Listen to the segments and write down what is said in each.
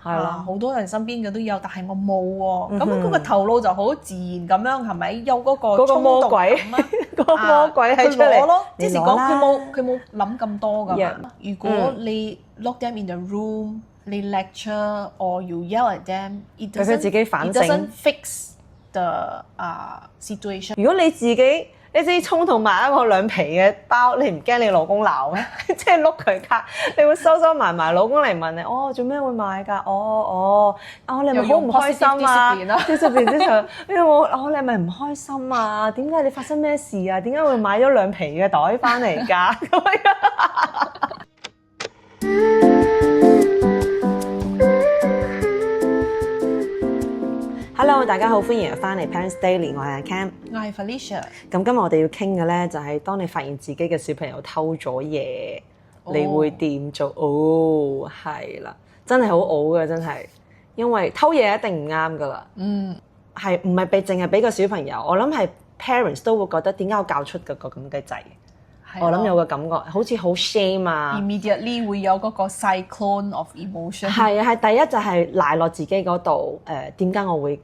係啦，好多人身邊嘅都有，但係我冇喎。咁嗰個頭腦就好自然咁樣，係咪有嗰個衝動感啊？嗰個魔鬼喺出嚟咯，即是講佢冇諗咁多㗎嘛。如果你 lock them in the room，你 lecture or you yell at them，佢自己反省。It doesn't fix the situation。如果你自己衝動買一個兩皮嘅包，你唔驚你老公鬧咩？即係碌佢卡，你會收埋，老公嚟問你，做咩會買㗎？你咪好唔開心啊？discipline之後，你係咪唔開心啊？點解你發生咩事啊？點解會買咗兩皮嘅袋翻嚟㗎？咁樣。Hello， 大家好，歡迎翻嚟 Parents Daily， 我係阿 Cam， 我係 Felicia。咁今日我哋要傾嘅咧，就係當你發現自己嘅小朋友偷咗嘢，你會點做？係啦，真係好嘔嘅，真係，因為偷嘢一定唔啱噶啦。係唔係淨係俾個小朋友？我諗係 parents 都會覺得點解我教出個咁嘅仔？我諗有個感覺，好似好 shame 啊 ，immediately 會有嗰個 cyclone of emotion。係啊，係第一就係賴落自己嗰度，點解我會？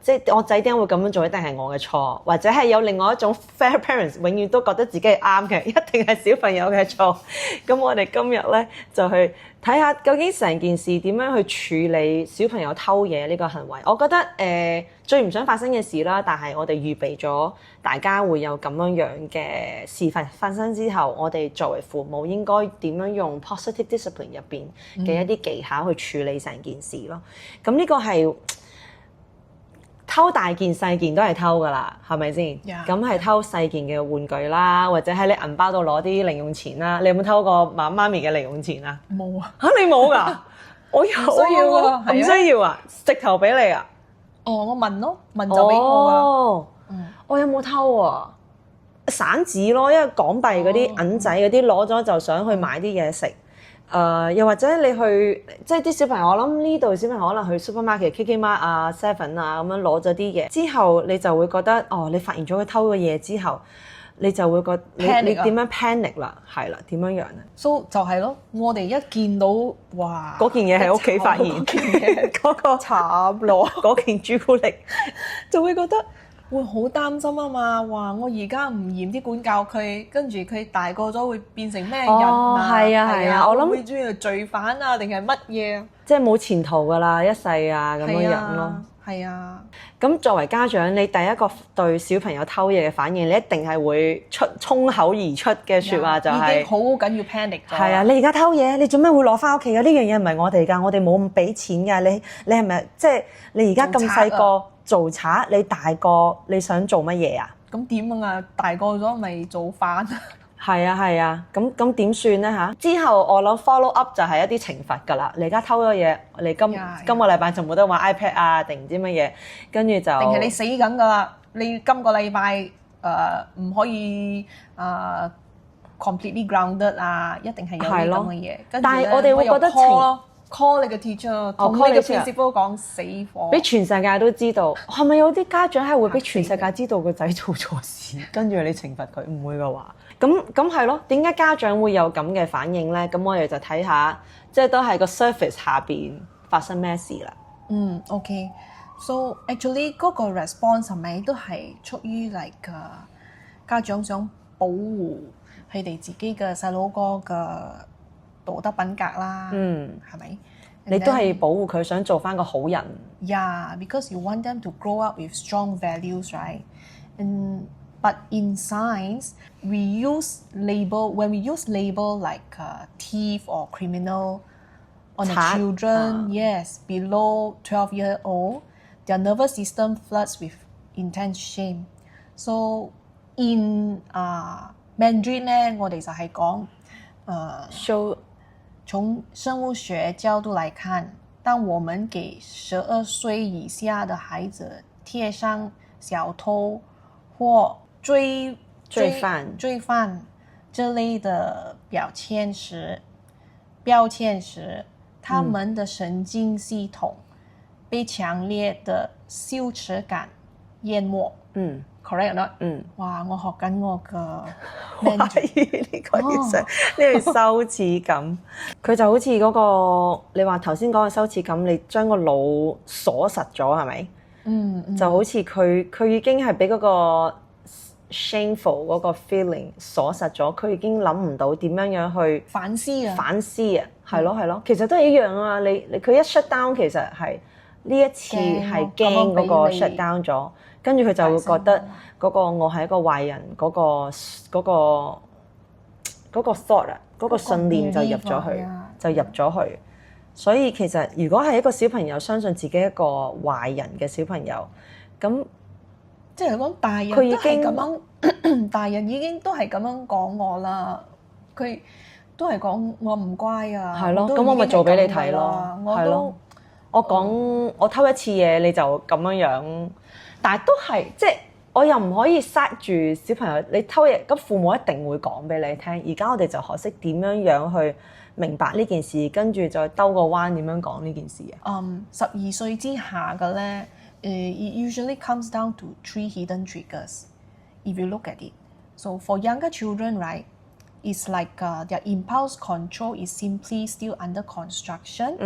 即係我仔點解會咁樣做，一定係我嘅錯，或者係有另外一種 fair parents 永遠都覺得自己係啱嘅，一定係小朋友嘅錯。咁我哋今日咧就去睇下究竟成件事點樣去處理小朋友偷嘢呢個行為。我覺得最唔想發生嘅事啦，但係我哋預備咗大家會有咁樣嘅事發生之後，我哋作為父母應該點樣用 positive discipline 入邊嘅一啲技巧去處理成件事咯。咁呢個係偷大件細件都係偷㗎啦，係咪先？咁係偷細件嘅玩具啦，或者喺你銀包度攞啲零用錢啦。你有冇偷過媽咪嘅零用錢啊？冇啊！嚇你冇㗎？我有啊，唔需要啊，直頭俾你啊！我問咯，問就俾我㗎。我有冇偷啊？散紙咯，因為港幣嗰啲銀仔嗰啲攞咗就想去買啲嘢食。又或者你去即係啲小朋友，我諗呢度小朋友可能去 supermarket、KK Mart 啊、Seven 啊咁樣攞咗啲嘢之後，你就會覺得你發現咗佢偷嘅嘢之後，你就會覺得你點樣 panic 啦？係啦，點樣樣咧？So 就係咯，我哋一見到哇，嗰件嘢喺屋企發現嗰個慘咯，嗰件朱古力就會覺得。會好擔心啊嘛！話我而家唔嚴啲管教佢，跟住佢大個咗會變成咩人啊？係啊！我諗會中意罪犯啊，定係乜嘢啊？即係冇前途噶啦，一世啊咁樣樣咯。係啊。咁作為家長，你第一個對小朋友偷嘢嘅反應，你一定係會衝口而出嘅説話就係、已經好緊要 panic 咗。係啊！你而家偷嘢，你做咩會攞翻屋企㗎？呢樣嘢唔係我哋㗎，我哋冇咁俾錢㗎。你係咪即係你而家咁細個？做賊，你大個你想做乜嘢啊？咁點啊？大個咗咪做飯？係啊，咁點算咧嚇？之後我諗 follow up 就係一啲懲罰㗎啦。你而家偷咗嘢，你今個禮拜就冇得玩 iPad 啊，定唔知乜嘢，跟住就定係你死緊㗎啦！你今個禮拜唔可以completely grounded 啊，一定係有啲咁嘅嘢。但係我哋會覺得call 你嘅 teacher，同你嘅 principal 講死火，俾全世界都知道。係咪有啲家長係會俾全世界知道個仔做錯事，跟住你懲罰佢？唔會嘅話，咁係咯。點解家長會有咁嘅反應咧？咁我哋就睇下，即係都係個 surface 下邊發生咩事啦。OK，so actually 嗰個 response 係咪都係出於家長想保護佢哋自己嘅細佬哥嘅道德品格啦，係咪？你都係保護佢，想做翻個好人。Yeah, because you want them to grow up with strong values, right? But in science, when we use label like thief or criminal on the children, yes, below 12 years old, their nervous system floods with intense shame. So in Mandarin 咧，我哋就係講從生物學角度來看，當我們給12歲以下的孩子貼上小偷或罪犯這類的標籤時，他們的神經系統被強烈的羞恥感淹沒。correct or not？哇！我學緊我嘅 Mandarin 呢個要呢個羞恥感，佢就好似嗰個你話頭先講嘅羞恥感，你將個腦鎖實咗係咪？就好似佢已經係俾嗰個 shameful 嗰個 feeling 鎖實咗，佢已經諗唔到點樣去反思啊，係咯，其實都係一樣啊！佢一 shut down 其實係呢一次係驚嗰個 shut down 咗，跟住佢就會覺得嗰個我係一個壞人嗰個 thought 啊，嗰個信念就入咗去，所以其實如果係一個小朋友相信自己一個壞人嘅小朋友，咁即係講大人都係咁樣，大人已經都係咁樣講我啦，佢都係講我唔乖啊，係咯，咁我咪做俾你睇咯，係咯，我講我偷一次嘢你就咁樣，但係都係即係我又唔可以塞住小朋友，你偷嘢咁父母一定會講俾你聽，而家我哋就學識點樣去明白呢件事，跟住再兜個彎點樣講呢件事啊。12歲之下嘅咧。It usually comes down to 3 hidden triggers. If you look at it, so for younger children, right, it's like their impulse control is simply still under construction.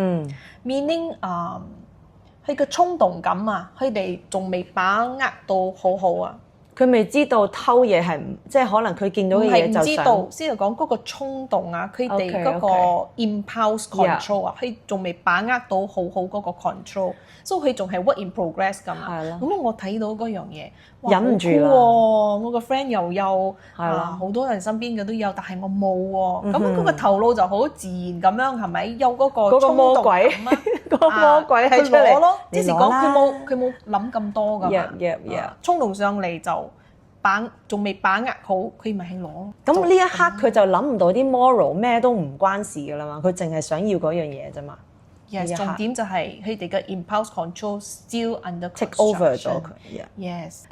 Meaning, 佢嘅衝動感啊，佢哋仲未把握到好好啊。佢未知道偷嘢係即係可能佢見到嘅嘢就想。唔知道，先嚟講嗰個衝動啊，佢哋嗰個 impulse control 啊，佢仲未把握到好好嗰個 control， 所以佢仲係 work in progress 㗎嘛。咁我睇到嗰樣嘢，忍唔住啦。我個 friend 又有，好多人身邊嘅都有，但係我冇喎。咁嗰個頭腦就好自然咁樣，係咪有嗰個衝動感啊？嗰個魔鬼係出嚟攞咯，即是講佢冇諗咁多㗎嘛。衝動上嚟就仲未把握好，佢咪係攞。咁呢一刻佢就諗唔到啲 moral 咩都唔關事㗎啦嘛，佢淨係想要嗰樣嘢啫嘛。Yes， 重點就係佢哋嘅 impulse control still under take over 咗佢。Yes，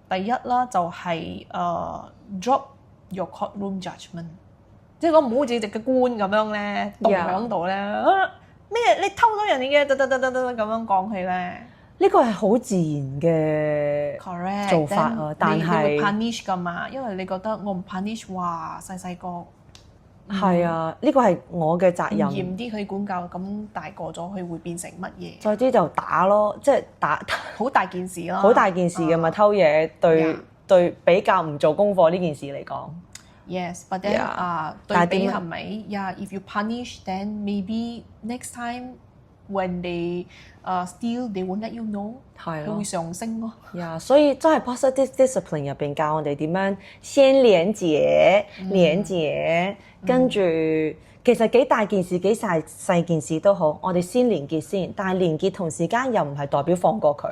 第一啦就係drop your courtroom judgment， 即係講唔好似隻嘅官咁樣咧，動喺度咧咩？你偷咗人哋嘅咁樣講佢咧。呢個係好自然嘅做法啊，但係你會 punish 㗎嘛？因為你覺得我唔 punish，哇細細個係啊，呢個係我嘅責任。嚴啲去管教，咁大個咗佢會變成乜嘢？再啲就打咯，即係打好大件事咯，好大件事㗎嘛，偷嘢對比較唔做功課呢件事嚟講。Yes，but then 對比係咪？Yeah，if you punish, then maybe next time。When they steal, they won't let you know。佢會上升咯。所以真係 positive discipline 入邊教我哋點樣先連結，跟住其實幾大件事幾細件事都好，我哋先連結先。但係連結同時間又唔係代表放過佢，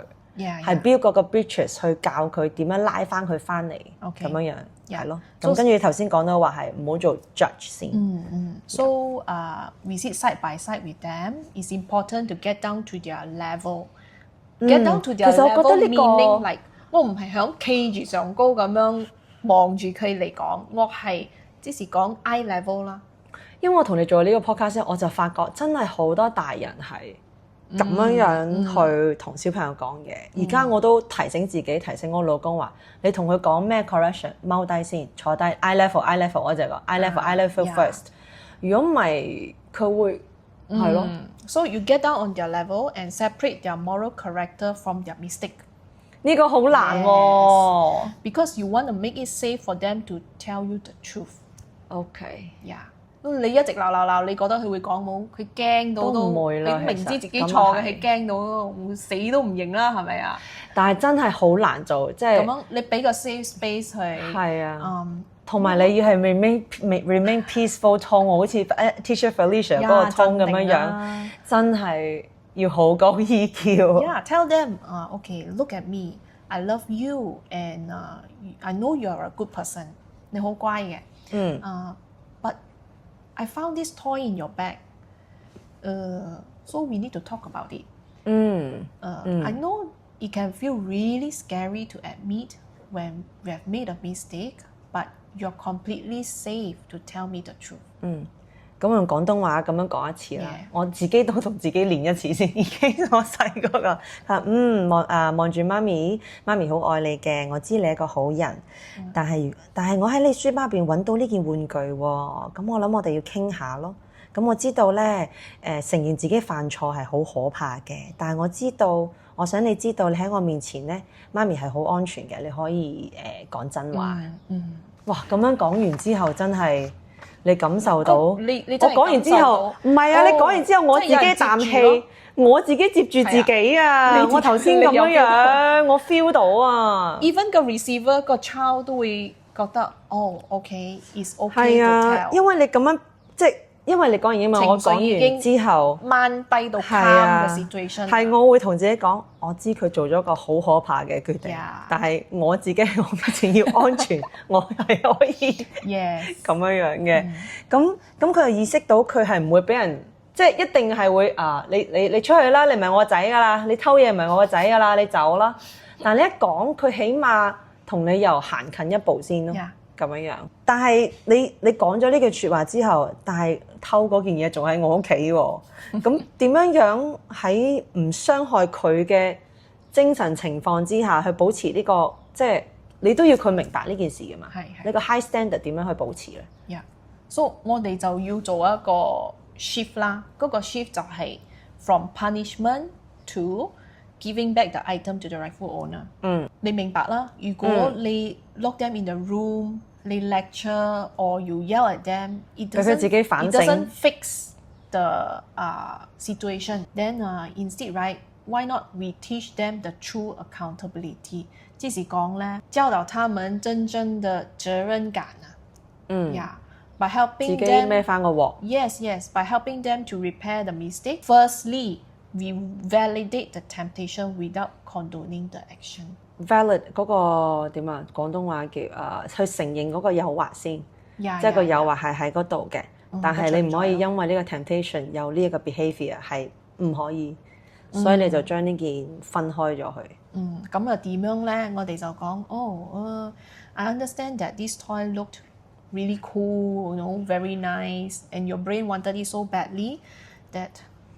係 build 嗰個 bridges 去教佢點樣拉翻佢翻嚟咁樣係咯。咁跟住頭先講到話係唔好做 judge 先。So we sit side by side with them. It's important to get down to their level. Get down to their level meaning like 我唔係響企住上高咁樣望住佢嚟講，我係即是講 eye level 啦。因為我同你做呢個 podcast 我就發覺真係好多大人係咁樣去同小朋友講嘢。而家我都提醒自己，提醒我老公話：你同佢講咩 correction， 踎低先，坐低 eye level， 我就講 eye level first。如果唔係，佢會係咯。So you get down on their level and separate their moral character from their mistake。呢個好難喎。Because you want to make it safe for them to tell you the truth。OK。你一直鬧，你覺得佢會講冇？佢驚到都唔會啦。你明知自己錯嘅，佢驚到死都唔認啦，係咪啊？但係真係好難做，即係咁樣你俾個 safe space 佢。係啊。同埋你要係 remain peaceful tone， 好似 Teacher Felicia 嗰個 tone 咁樣，真係要好高 EQ。Tell them, okay, look at me, I love you, and I know you are a good person。你好乖嘅。But I found this toy in your bag. So we need to talk about it. I know it can feel really scary to admit when we have made a mistake, but you're completely safe to tell me the truth. 咁用廣東話咁樣講一次啦。 Yeah. 我自己都同自己練一次先，已經我細個個望住媽咪，媽咪好愛你嘅，我知你係一個好人，但係我喺你書包入邊揾到呢件玩具喎，咁我諗我哋要傾下咯。咁我知道咧，承認自己犯錯係好可怕嘅，但係我想你知道，你喺我面前咧，媽咪係好安全嘅，你可以講真話。哇！咁樣講完之後，真係〜你感受到，我講完之後，唔係啊！你講完之後，我自己啖氣，我自己接住自己啊！我頭先咁樣，我 feel 到啊。Even 個 receiver 個 child 都會覺得，哦 ，OK，is OK to 係啊， tell。因為你咁樣即係。因為你講完英文，我講完之後，掹低到 calm 嘅 situation。係我會同自己講，我知佢做咗個好可怕嘅決定，但係我自己喺我面前要安全，我係可以咁樣嘅。咁佢就意識到佢係唔會俾人，即係一定係會你出去啦，你唔係我個仔㗎啦，你偷嘢唔係我個仔㗎啦，你走啦。但係你一講，佢起碼同你又行近一步先咯。咁樣，但係你講咗呢句説話之後，但係偷嗰件嘢仲喺我屋企喎，咁點樣喺唔傷害佢嘅精神情況之下去保持呢個，即係你都要佢明白呢件事㗎嘛？你個 high standard 點樣去保持咧？So 我哋就要做一個 shift 啦，嗰個 shift 就係 from punishment to giving back the item to the rightful owner。你明白啦？如果你lock them in the room，你 lecture or you yell at them， it doesn't fix the situation. Then instead, right? Why not we teach them the true accountability？ 即是講咧，教導他們真正的責任感啊。by helping them 自己孭返個鑊。Yes, by helping them to repair the mistake. Firstly, we validate the temptation without condoning the action。valid 嗰個點啊？廣東話叫去承認嗰個誘惑先，即係個誘惑係喺嗰度嘅，但係你唔可以因為呢個 temptation 有呢一個 behaviour 係唔可以，所以你就將呢件分開咗佢。咁啊點樣咧？我哋就講I understand that this toy looked really cool, you know, very nice, and your brain wanted it so badly that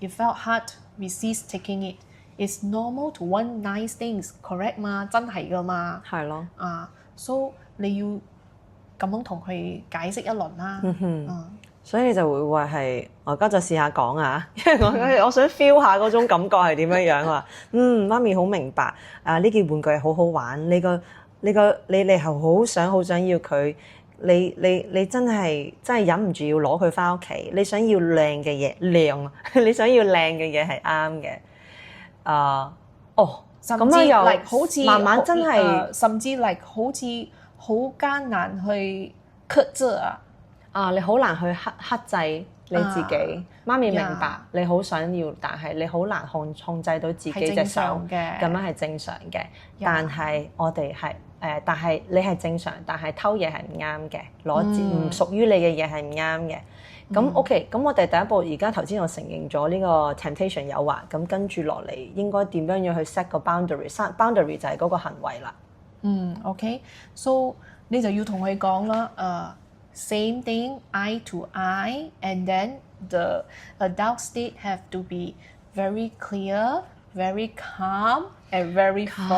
it felt hard resist taking it.It's normal to want nice things, correct 嘛？真係㗎嘛？係咯。so 你要咁樣同佢解釋一輪啦。所以你就會話係，我而家就試下講啊，因為我想 feel 下嗰種感覺係點樣話。媽咪好明白呢件玩具係好好玩，你係好想要佢，你真係忍唔住要攞佢返屋企，你想要靚嘅嘢，你想要靚嘅嘢係啱嘅。甚至又好似慢慢真係，甚至好似好艱難去克制你好難去克制你自己。媽咪明白你好想要，但係你好難控制到自己隻手，咁樣係正常嘅。但係我哋係但係你係正常，但係偷嘢係唔啱嘅，攞唔屬於你嘅嘢係唔啱嘅。咁 OK， 咁我哋第一步而家頭先我承認咗呢個 temptation 誘惑，咁跟住落嚟應該點樣去 set 個 boundary？boundary 就係嗰個行為啦。OK，so 你就要同佢講啦，same thing eye to eye, and then the adult state have to be very clear, very calm, and very firm。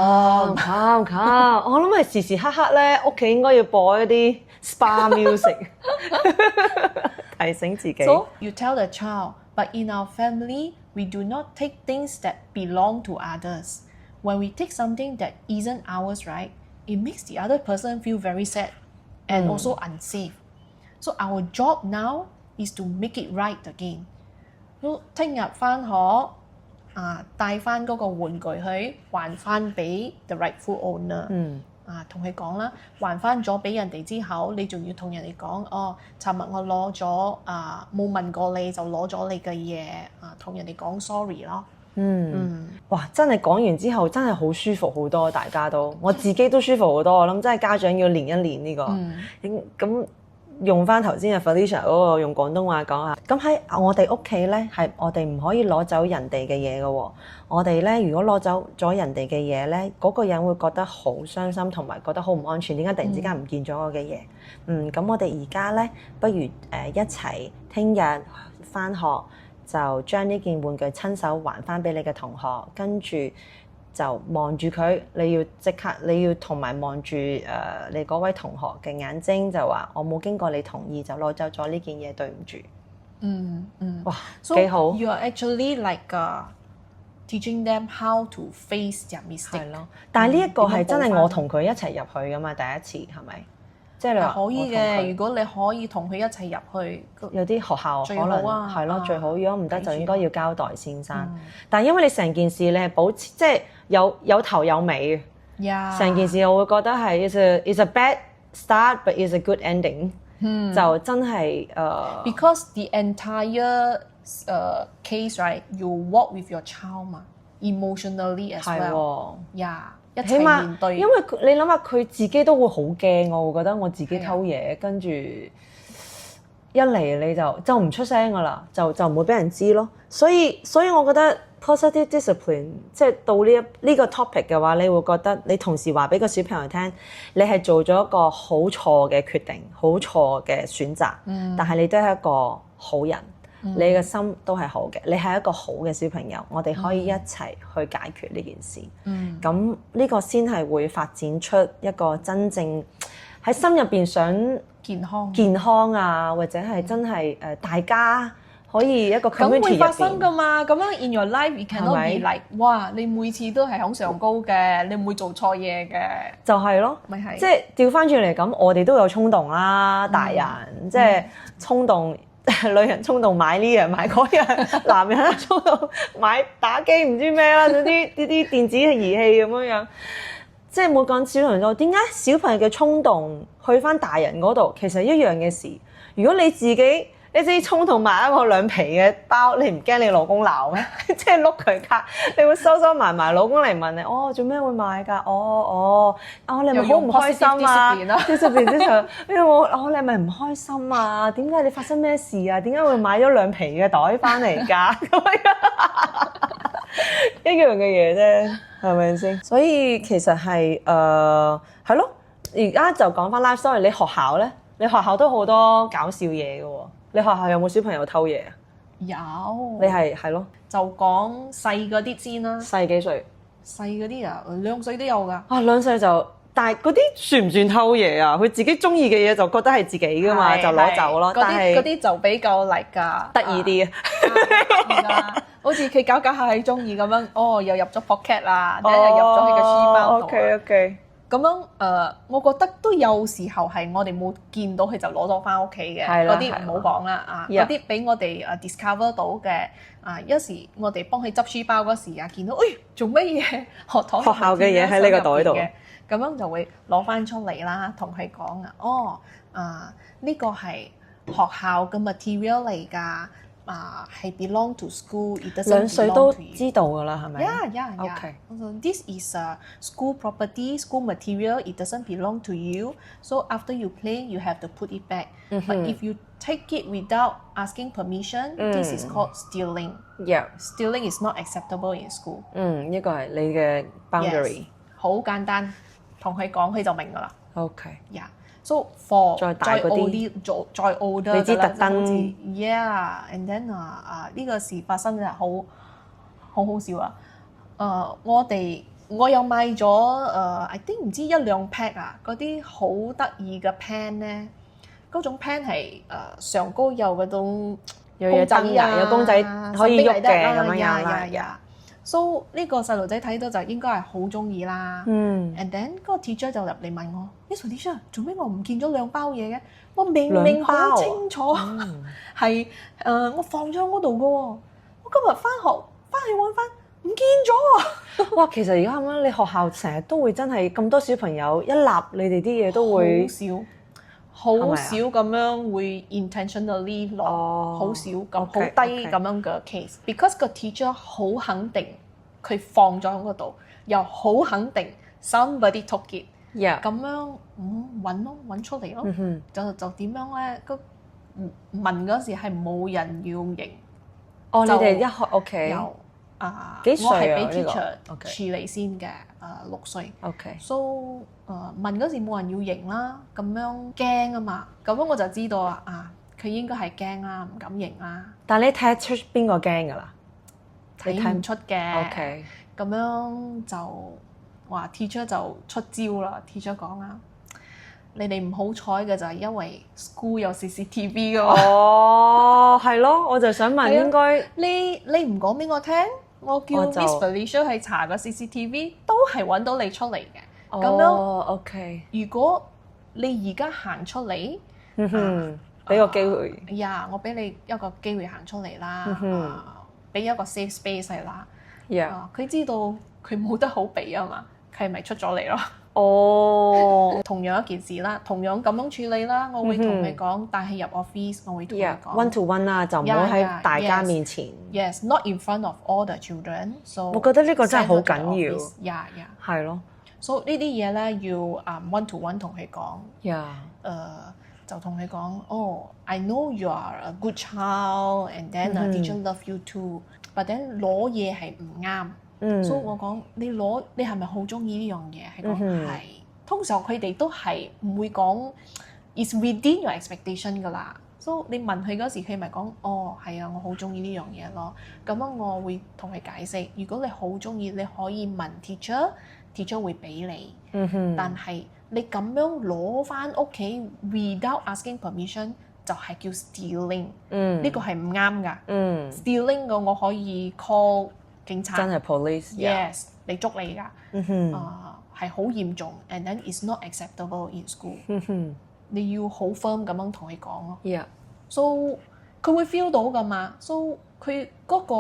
我諗係時時刻刻咧，屋企應該要播一啲 spa music。提醒自己。So you tell the child, but in our family, we do not take things that belong to others. When we take something that isn't ours, right, it makes the other person feel very sad and also unsafe. So our job now is to make it right again. So 聽日返學帶返嗰個玩具去還返俾 the rightful owner。同佢講啦，還翻咗俾人哋之後，你仲要同人哋講，尋日我攞咗冇問過你就攞咗你嘅嘢，同人哋講 sorry 咯。哇！真係講完之後，真係好舒服好多，大家都，我自己都舒服好多。我諗真係家長要練一練呢個。咁用翻頭先嘅 Felicia 嗰個用廣東話講下，咁喺我哋屋企咧，係我哋唔可以攞走人哋嘅嘢嘅喎。我哋咧如果攞走咗人哋嘅嘢咧，嗰個人會覺得好傷心，同埋覺得好唔安全。點解突然之間唔見咗我嘅嘢？咁我哋而家咧，不如一齊聽日翻學就將呢件玩具親手還翻俾你嘅同學，跟住就望住佢，你要同埋望住你嗰位同學嘅眼睛，就話我冇經過你同意就攞走咗呢件嘢，對唔住。哇，幾好。 You are actually teaching them how to face their mistake。係咯，但係呢一個係真係我同佢一齊入去噶嘛，第一次係咪？即係你話可以嘅，如果你可以同佢一齊入去，有啲學校可能係咯最好。如果唔得就應該要交代先生。但係因為你成件事你係保持即係有頭有尾嘅，成件事我會覺得係 it's a bad start but it's a good ending。就真係because the entire case right you walk with your child 嘛 emotionally as well。一齊面對，因為你諗下佢自己都會好驚，我會覺得我自己偷嘢，跟住一嚟你就唔出聲噶啦，就唔會俾人知咯。所以我覺得 positive discipline 即係到呢個 topic 嘅話，你會覺得你同時話俾個小朋友聽，你係做咗一個好錯嘅決定，好錯嘅選擇，但係你都係一個好人。你嘅心都係好嘅，你係一個好嘅小朋友，我哋可以一齊去解決呢件事。咁呢個先係會發展出一個真正喺心入邊想健康啊，或者係真係大家可以一個 community 入邊。咁會發生㗎嘛？咁樣 in your life you cannot be like 哇！你每次都係向上高嘅，你唔會做錯嘢嘅。就係咯，咪係。即係調翻轉嚟咁，我哋都有衝動啦，大人即係衝動。女人衝動買呢樣買嗰樣，男人衝動買打機唔知咩啦，嗰啲電子儀器咁樣，即係冇講小朋友。點解小朋友嘅衝動去翻大人嗰度，其實一樣嘅事。如果你自己衝動買一個兩皮嘅包，你唔驚你老公鬧咩？即係碌佢卡，你會收埋，老公嚟問你，做咩會買㗎？你係咪好唔開心啊？discipline 你係咪唔開心啊？點解你發生咩事啊？點解會買咗兩皮嘅袋翻嚟㗎？咁樣一樣嘅嘢啫，係咪先？所以其實係係咯，而家就講翻 life story。你學校咧，你學校都好多搞笑嘢嘅喎。你學校有冇小朋友偷嘢啊？有。你係咯，就講細嗰啲先啦。細幾歲？細嗰啲啊，2歲都有㗎。2歲就，但係嗰啲算唔算偷嘢啊？佢自己中意嘅嘢就覺得係自己㗎嘛，就攞走咯。嗰啲就比較嚟㗎，得意啲啊！好似佢搞下係中意咁樣，又入咗 pocket 啦，又入咗佢嘅書包度。OK。咁樣我覺得都有時候係我哋冇見到佢就攞咗翻屋企嘅，嗰啲唔好講啦嗰啲俾我哋discover 到嘅有時我哋幫佢執書包嗰時見到做乜嘢學校嘅嘢喺呢個袋度嘅，咁樣就會攞翻出嚟啦，同佢講呢個係學校嘅 material 嚟㗎。係 belong to school， it doesn't belong to you。2歲都知道㗎啦，係咪？Yeah. Okay. This is school property, school material. It doesn't belong to you. So after you play, you have to put it back. But if you take it without asking permission, this is called stealing. Yeah. Stealing is not acceptable in school. 呢個係你嘅 boundary。好簡單，同佢講佢就明㗎啦。Okay. Yeah.So for 再大嗰啲，再 older 你知特登 ，yeah，and then 呢個事發生就好笑啊！我又買咗I think 唔知1-2 pack 嗰啲好得意嘅 pen 咧，嗰種 pen 係上高有嗰種公仔有公仔可以喐嘅咁樣啦。So 呢個細路仔睇到就應該係好中意啦。And then 嗰個 teacher 就入嚟問我：Miss Felicia，做咩我唔見咗2包嘢嘅？我明明好清楚係我放咗喺嗰度嘅喎。我今日翻去揾翻，唔見咗啊！哇，其實而家咁樣，你學校成日都會真係咁多小朋友一立你哋啲嘢都會好少咁樣會 intentionally 落，好少咁好低咁樣嘅 case。Because 個 teacher 好肯定佢放咗喺嗰度，又好肯定 somebody took it。Yeah. 咁樣揾出嚟咯。就點樣咧？問嗰時係冇人要認。哦，你就哋一開 OK。有幾歲啊我係俾呢個 teacher OK 處理先嘅，6歲。 OK。 So 問嗰時冇人要認啦，咁樣驚啊嘛，咁樣我就知道佢應該係驚啦，唔敢認啦。但你睇得出邊個驚㗎啦？睇唔出嘅。 OK。咁樣就話 teacher 就出招啦。teacher 講啦，你哋唔好彩嘅就係因為 school 有 CCTV 㗎嘛。哦，係咯，我就想問係啊應該你唔講俾我聽，我叫我就 Miss Felicia 去查個 CCTV 都係揾到你出嚟嘅。咁樣OK。如果你而家行出嚟，俾個機會。我俾你一個機會行出嚟啦，俾一個 safe space 係啦。佢知道佢冇得好俾啊嘛，佢係咪出咗嚟咯？同樣一件事啦，同樣咁樣處理啦，我會同佢講，帶佢入 office，我會同佢講 one to one 啦，就唔好喺大家面前。Yes, not in front of all the children. So 我覺得呢個真係好緊要。係咯。所以呢啲嘢咧要one to one 同佢講。就同佢講I know you are a good child and then a teacher love you too. But then 攞嘢係唔啱。所以我講你係咪好中意呢樣嘢？係講係。通常佢哋都係唔會講 is within your expectation 㗎啦。所以你問佢嗰時，佢咪講係啊，我好中意呢樣嘢咯。咁樣我會同佢解釋，如果你好中意，你可以問 teacher 會俾你。但係你咁樣攞翻屋企 without asking permission 就係叫 stealing。呢個係唔啱㗎。stealing 嘅我可以 call 警察。真係 police。Yes， 你捉你㗎。係好嚴重 ，and then it's not acceptable in school。你要好 firm 咁樣同佢講咯。So 佢會 feel 到㗎嘛。So 佢嗰個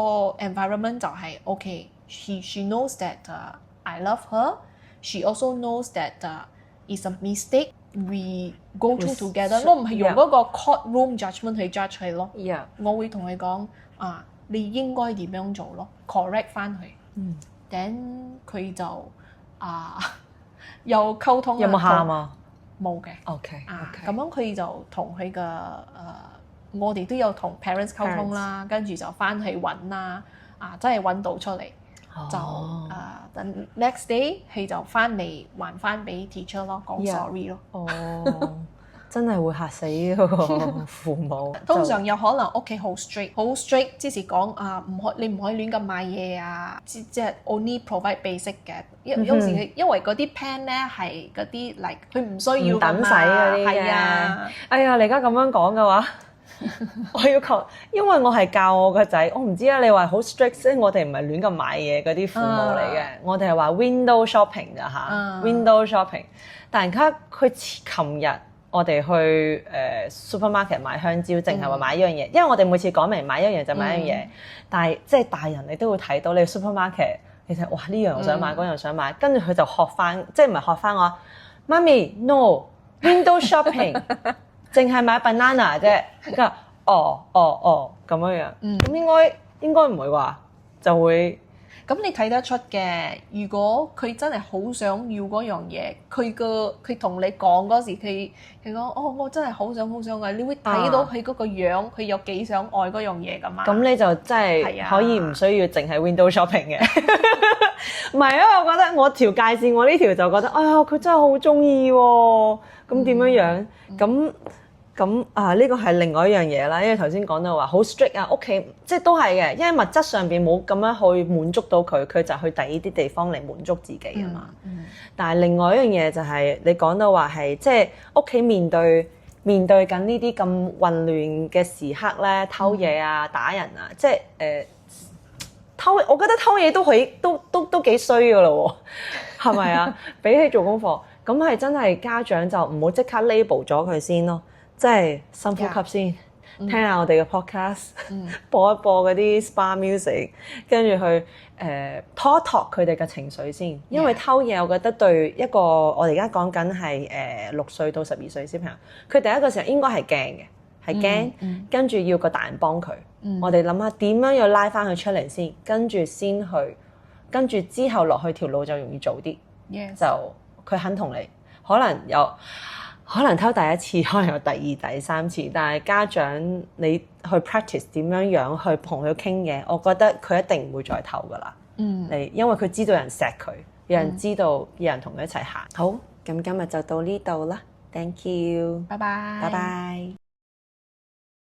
environment 就係 OK。She knows that I love her. She also knows that it's a mistake. We go through together。我唔係用嗰個 courtroom judgment 去 judge 佢咯。我會同佢講你應該點樣做咯 ，correct 翻佢。then 佢就又溝通。有冇喊啊？冇嘅。OK。咁樣佢就同佢嘅我哋都有同 parents 溝通啦，跟住就翻去揾啦，真係揾到出嚟。就等 next day 佢就翻嚟還翻俾 teacher 咯，講 sorry 咯。真係會嚇死嗰個父母。通常有可能屋企好 strict，即是講你唔可以亂咁買嘢啊，即係 only provide basic 嘅。有時因為嗰啲 pen 咧係嗰啲嚟，佢唔需要等使嗰啲嘅。係啊，哎呀，你而家咁樣講嘅話，我要求，因為我係教我個仔，我唔知啊。你話好 strict，即係我哋唔係亂咁買嘢嗰啲父母嚟嘅，我哋係話 window shopping 咋嚇，window shopping。但係而家佢琴日。我哋去supermarket 買香蕉，淨係話買一樣嘢，因為我哋每次講明買一樣就買一樣嘢，但係即係大人你都會睇到你 supermarket， 你睇哇呢樣我想買，嗰樣想買，跟住佢就學翻，即係唔係學翻我媽咪 no window shopping， 淨係買 banana 啫，佢話咁樣樣，咁應該唔會話就會。咁你睇得出嘅，如果佢真係好想要嗰樣嘢，佢同你講嗰時，佢講我真係好想嘅，你會睇到佢嗰個樣，佢有幾想愛嗰樣嘢㗎嘛？咁你就真係可以唔需要淨係 window shopping 嘅。唔係啊，我覺得我條界線，我呢條就覺得，哎呀，佢真係好中意喎。咁點樣樣？咁呢個係另外一樣嘢啦，因為頭先講到話好 strict 屋企即係都係嘅，因為物質上邊冇咁樣去滿足到佢就去第二啲地方嚟滿足自己啊嘛。但係另外一樣嘢就係你講到話係即係屋企面對緊呢啲咁混亂嘅時刻咧，偷嘢打人即係偷，我覺得偷嘢都幾衰噶咯喎，係咪啊？比起做功課，咁係真係家長就唔好即刻 label 咗佢先咯。即係深呼吸先，聽下我哋嘅 podcast，播一播嗰啲 spa music， 跟住去拖一拖佢哋嘅情緒先。因為偷嘢，我覺得對一個我哋而家講緊係6歲到12歲小朋友，佢第一個時候應該係驚嘅，係驚，跟住要個大人幫佢。我哋諗下點樣要拉翻佢出嚟先，跟住先去，跟住之後落去條路就容易做啲。就佢肯同你。可能偷第一次，可能有第二、第三次，但係家長你去 practice 點樣去同佢傾嘅，我覺得佢一定唔會再偷㗎啦。因為佢知道有人錫佢，有人知道有人同佢一齊行。好，咁今日就到呢度啦。Thank you，拜拜，拜拜。